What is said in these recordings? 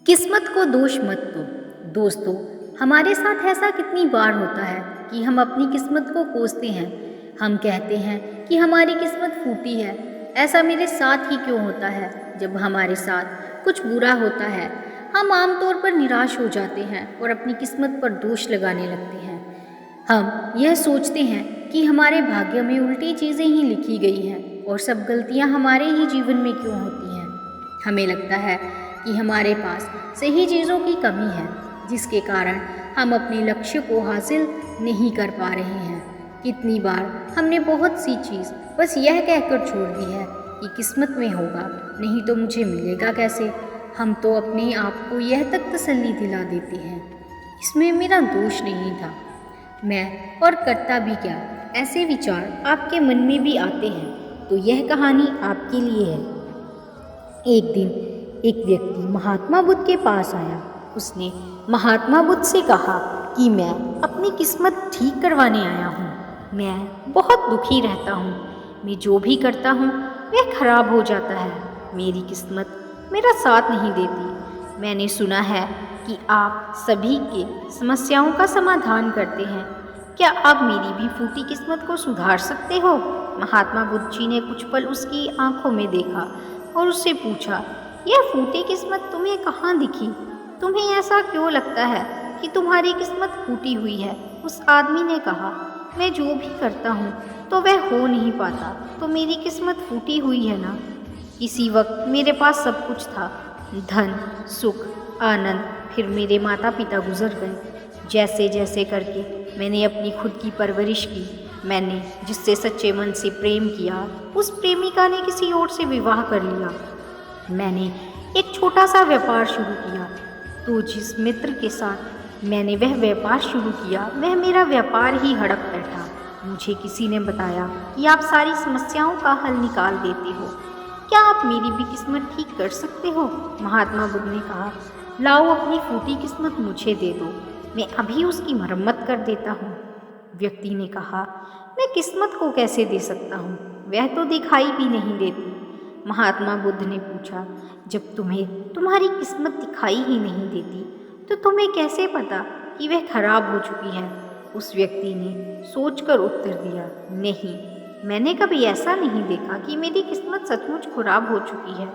किस्मत को दोष मत दो। दोस्तों, हमारे साथ ऐसा कितनी बार होता है कि हम अपनी किस्मत को कोसते हैं। हम कहते हैं कि हमारी किस्मत फूटी है। ऐसा मेरे साथ ही क्यों होता है? जब हमारे साथ कुछ बुरा होता है हम आमतौर पर निराश हो जाते हैं और अपनी किस्मत पर दोष लगाने लगते हैं। हम यह सोचते हैं कि हमारे भाग्य में उल्टी चीज़ें ही लिखी गई हैं और सब गलतियां हमारे ही जीवन में क्यों होती हैं। हमें लगता है कि हमारे पास सही चीज़ों की कमी है, जिसके कारण हम अपने लक्ष्य को हासिल नहीं कर पा रहे हैं। कितनी बार हमने बहुत सी चीज़ बस यह कहकर छोड़ दी है कि किस्मत में होगा, नहीं तो मुझे मिलेगा कैसे। हम तो अपने आप को यह तक तसल्ली दिला देते हैं, इसमें मेरा दोष नहीं था, मैं और करता भी क्या। ऐसे विचार आपके मन में भी आते हैं तो यह कहानी आपके लिए है। एक दिन एक व्यक्ति महात्मा बुद्ध के पास आया। उसने महात्मा बुद्ध से कहा कि मैं अपनी किस्मत ठीक करवाने आया हूँ। मैं बहुत दुखी रहता हूँ। मैं जो भी करता हूँ वह खराब हो जाता है। मेरी किस्मत मेरा साथ नहीं देती। मैंने सुना है कि आप सभी के समस्याओं का समाधान करते हैं। क्या आप मेरी भी फूटी किस्मत को सुधार सकते हो? महात्मा बुद्ध जी ने कुछ पल उसकी आंखों में देखा और उससे पूछा, यह फूटी किस्मत तुम्हें कहाँ दिखी? तुम्हें ऐसा क्यों लगता है कि तुम्हारी किस्मत फूटी हुई है? उस आदमी ने कहा, मैं जो भी करता हूँ तो वह हो नहीं पाता, तो मेरी किस्मत फूटी हुई है ना। किसी वक्त मेरे पास सब कुछ था, धन, सुख, आनंद। फिर मेरे माता पिता गुजर गए। जैसे जैसे करके मैंने अपनी खुद की परवरिश की। मैंने जिससे सच्चे मन से प्रेम किया, उस प्रेमिका ने किसी और से विवाह कर लिया। मैंने एक छोटा सा व्यापार शुरू किया, तो जिस मित्र के साथ मैंने वह व्यापार शुरू किया वह मेरा व्यापार ही हड़प बैठा। मुझे किसी ने बताया कि आप सारी समस्याओं का हल निकाल देते हो। क्या आप मेरी भी किस्मत ठीक कर सकते हो? महात्मा बुद्ध ने कहा, लाओ अपनी फूटी किस्मत मुझे दे दो, मैं अभी उसकी मरम्मत कर देता हूँ। व्यक्ति ने कहा, मैं किस्मत को कैसे दे सकता हूँ? वह तो दिखाई भी नहीं देती। महात्मा बुद्ध ने पूछा, जब तुम्हें तुम्हारी किस्मत दिखाई ही नहीं देती तो तुम्हें कैसे पता कि वह खराब हो चुकी है? उस व्यक्ति ने सोचकर उत्तर दिया, नहीं, मैंने कभी ऐसा नहीं देखा कि मेरी किस्मत सचमुच खराब हो चुकी है।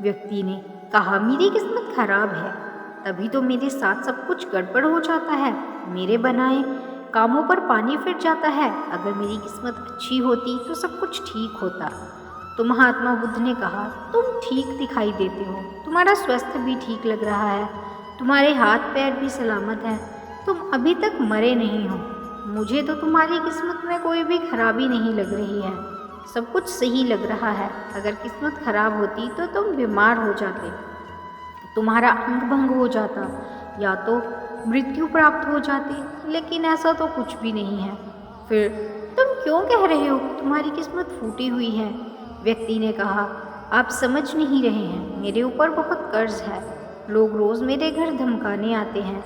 व्यक्ति ने कहा, मेरी किस्मत खराब है तभी तो मेरे साथ सब कुछ गड़बड़ हो जाता है। मेरे बनाए कामों पर पानी फिर जाता है। अगर मेरी किस्मत अच्छी होती तो सब कुछ ठीक होता। तो महात्मा बुद्ध ने कहा, तुम ठीक दिखाई देते हो, तुम्हारा स्वास्थ्य भी ठीक लग रहा है, तुम्हारे हाथ पैर भी सलामत हैं, तुम अभी तक मरे नहीं हो। मुझे तो तुम्हारी किस्मत में कोई भी खराबी नहीं लग रही है, सब कुछ सही लग रहा है। अगर किस्मत खराब होती तो तुम बीमार हो जाते, तुम्हारा अंग भंग हो जाता या तो मृत्यु प्राप्त हो जाती, लेकिन ऐसा तो कुछ भी नहीं है। फिर तुम क्यों कह रहे हो तुम्हारी किस्मत फूटी हुई है? व्यक्ति ने कहा, आप समझ नहीं रहे हैं, मेरे ऊपर बहुत कर्ज है। लोग रोज़ मेरे घर धमकाने आते हैं।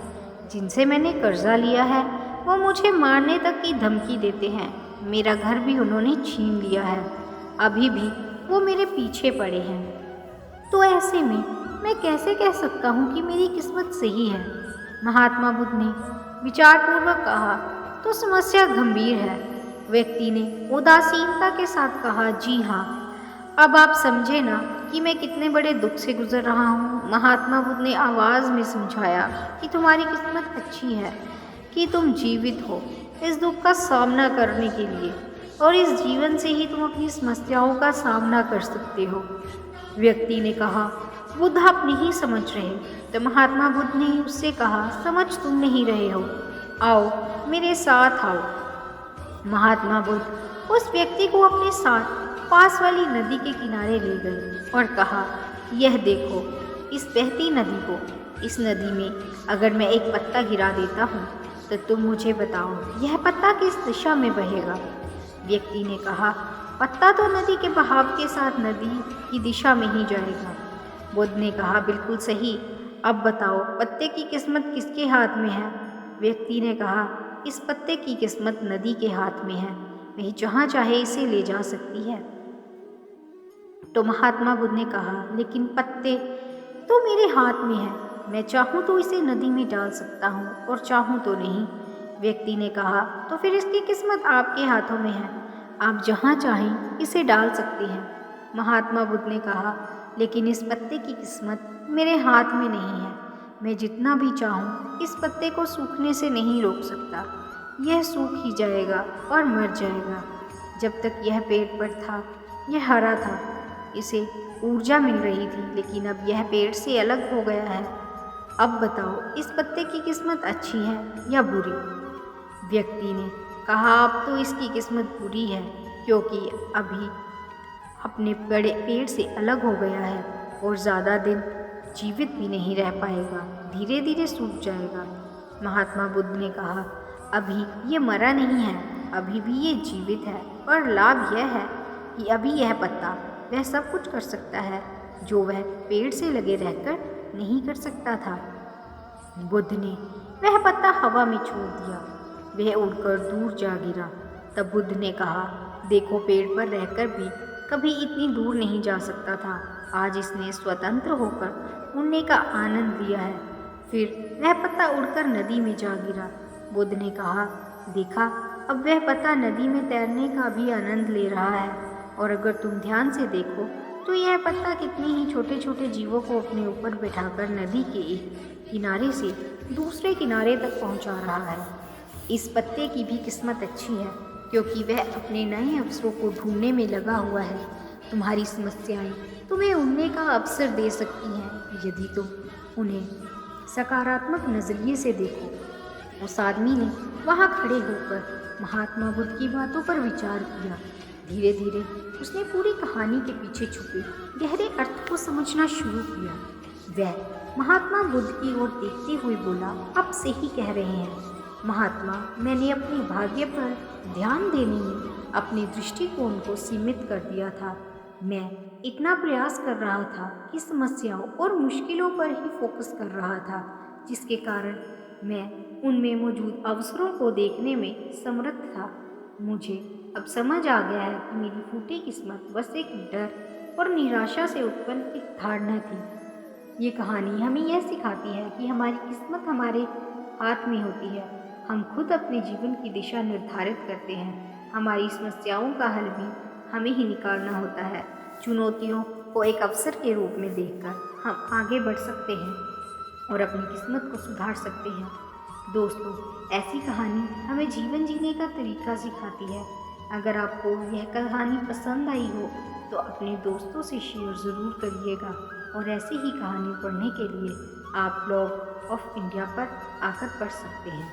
जिनसे मैंने कर्जा लिया है वो मुझे मारने तक की धमकी देते हैं। मेरा घर भी उन्होंने छीन लिया है, अभी भी वो मेरे पीछे पड़े हैं। तो ऐसे में मैं कैसे कह सकता हूँ कि मेरी किस्मत सही है? महात्मा बुद्ध ने विचारपूर्वक कहा, तो समस्या गंभीर है। व्यक्ति ने उदासीनता के साथ कहा, जी हाँ, अब आप समझे ना कि मैं कितने बड़े दुख से गुजर रहा हूँ। महात्मा बुद्ध ने आवाज़ में समझाया कि तुम्हारी किस्मत अच्छी है कि तुम जीवित हो इस दुख का सामना करने के लिए, और इस जीवन से ही तुम अपनी समस्याओं का सामना कर सकते हो। व्यक्ति ने कहा, बुद्ध आप नहीं समझ रहे। तो महात्मा बुद्ध ने उससे कहा, समझ तुम नहीं रहे हो, आओ मेरे साथ आओ। महात्मा बुद्ध उस व्यक्ति को अपने साथ पास वाली नदी के किनारे ले गए और कहा, यह देखो इस बहती नदी को। इस नदी में अगर मैं एक पत्ता गिरा देता हूँ तो तुम मुझे बताओ यह पत्ता किस दिशा में बहेगा? व्यक्ति ने कहा, पत्ता तो नदी के बहाव के साथ नदी की दिशा में ही जाएगा। बुद्ध ने कहा, बिल्कुल सही, अब बताओ पत्ते की किस्मत किसके हाथ में है? व्यक्ति ने कहा, इस पत्ते की किस्मत नदी के हाथ में है, वह जहाँ चाहे इसे ले जा सकती है। तो महात्मा बुद्ध ने कहा, लेकिन पत्ते तो मेरे हाथ में है, मैं चाहूँ तो इसे नदी में डाल सकता हूँ और चाहूँ तो नहीं। व्यक्ति ने कहा, तो फिर इसकी किस्मत आपके हाथों में है, आप जहाँ चाहें इसे डाल सकते हैं। महात्मा बुद्ध ने कहा, लेकिन इस पत्ते की किस्मत मेरे हाथ में नहीं है। मैं जितना भी चाहूँ इस पत्ते को सूखने से नहीं रोक सकता। यह सूख ही जाएगा और मर जाएगा। जब तक यह पेड़ पर था यह हरा था, इसे ऊर्जा मिल रही थी, लेकिन अब यह पेड़ से अलग हो गया है। अब बताओ इस पत्ते की किस्मत अच्छी है या बुरी? व्यक्ति ने कहा, अब तो इसकी किस्मत बुरी है, क्योंकि अभी अपने बड़े पेड़ से अलग हो गया है और ज़्यादा दिन जीवित भी नहीं रह पाएगा, धीरे धीरे सूख जाएगा। महात्मा बुद्ध ने कहा, अभी ये मरा नहीं है, अभी भी ये जीवित है और लाभ यह है कि अभी यह पत्ता वह सब कुछ कर सकता है जो वह पेड़ से लगे रहकर नहीं कर सकता था। बुद्ध ने वह पत्ता हवा में छोड़ दिया, वह उड़कर दूर जा गिरा। तब बुद्ध ने कहा, देखो पेड़ पर रहकर भी कभी इतनी दूर नहीं जा सकता था, आज इसने स्वतंत्र होकर उड़ने का आनंद लिया है। फिर वह पत्ता उड़कर नदी में जा गिरा। बुद्ध ने कहा, देखा अब वह पत्ता नदी में तैरने का भी आनंद ले रहा है, और अगर तुम ध्यान से देखो तो यह पत्ता कितने ही छोटे छोटे जीवों को अपने ऊपर बैठाकर नदी के एक किनारे से दूसरे किनारे तक पहुंचा रहा है। इस पत्ते की भी किस्मत अच्छी है, क्योंकि वह अपने नए अवसरों को ढूंढने में लगा हुआ है। तुम्हारी समस्याएं तुम्हें उड़ने का अवसर दे सकती हैं, यदि तुम उन्हें सकारात्मक नज़रिए से देखो। उस आदमी ने वहाँ खड़े होकर महात्मा बुद्ध की बातों पर विचार किया। धीरे धीरे उसने पूरी कहानी के पीछे छुपे गहरे अर्थ को समझना शुरू किया। वह महात्मा बुद्ध की ओर देखते हुए बोला, आप सही कह रहे हैं महात्मा, मैंने अपने भाग्य पर ध्यान देने में अपने दृष्टिकोण को सीमित कर दिया था। मैं इतना प्रयास कर रहा था कि समस्याओं और मुश्किलों पर ही फोकस कर रहा था, जिसके कारण मैं उनमें मौजूद अवसरों को देखने में समर्थ था। मुझे अब समझ आ गया है कि मेरी फूटी किस्मत बस एक डर और निराशा से उत्पन्न एक धारणा थी। ये कहानी हमें यह सिखाती है कि हमारी किस्मत हमारे हाथ में होती है। हम खुद अपने जीवन की दिशा निर्धारित करते हैं। हमारी समस्याओं का हल भी हमें ही निकालना होता है। चुनौतियों को एक अवसर के रूप में देखकर हम आगे बढ़ सकते हैं और अपनी किस्मत को सुधार सकते हैं। दोस्तों, ऐसी कहानी हमें जीवन जीने का तरीका सिखाती है। अगर आपको यह कहानी पसंद आई हो तो अपने दोस्तों से शेयर ज़रूर करिएगा, और ऐसी ही कहानी पढ़ने के लिए आप ब्लॉग ऑफ इंडिया पर आकर पढ़ सकते हैं।